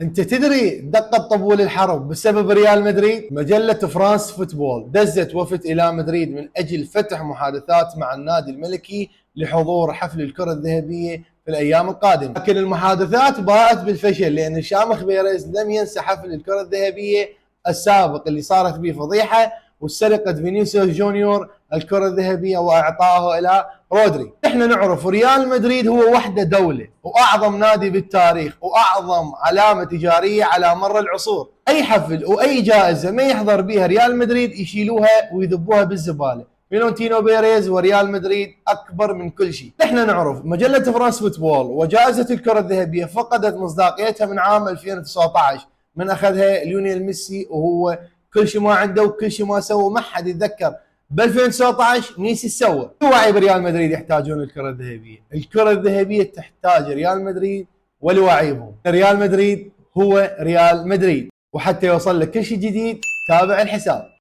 انت تدري دقت طبول الحرب بسبب ريال مدريد؟ مجلة فرانس فوتبول دزت وفد الى مدريد من اجل فتح محادثات مع النادي الملكي لحضور حفل الكرة الذهبية في الايام القادمة، لكن المحادثات باءت بالفشل لان شامخ بيريز لم ينسى حفل الكرة الذهبية السابق اللي صارت به فضيحة وسرقة فينيسيوس جونيور الكرة الذهبية واعطائه الى رودري. احنا نعرف ريال مدريد هو وحده دولة واعظم نادي بالتاريخ واعظم علامة تجارية على مر العصور. اي حفل واي جائزة ما يحضر بها ريال مدريد يشيلوها ويذبوها بالزبالة. فلورنتينو بيريز وريال مدريد اكبر من كل شيء. احنا نعرف مجلة فرانس فوتبول وجائزة الكرة الذهبية فقدت مصداقيتها من عام 2019 من اخذها ليونيل ميسي، وهو كل شيء ما عنده وكل شيء ما سوى ما حد يتذكر ب 2019 ميسي سوى. وعي بريال مدريد يحتاجون الكرة الذهبية، الكرة الذهبية تحتاج ريال مدريد ولواعيبهم. ريال مدريد هو ريال مدريد، وحتى يوصل لك كل شيء جديد تابع الحساب.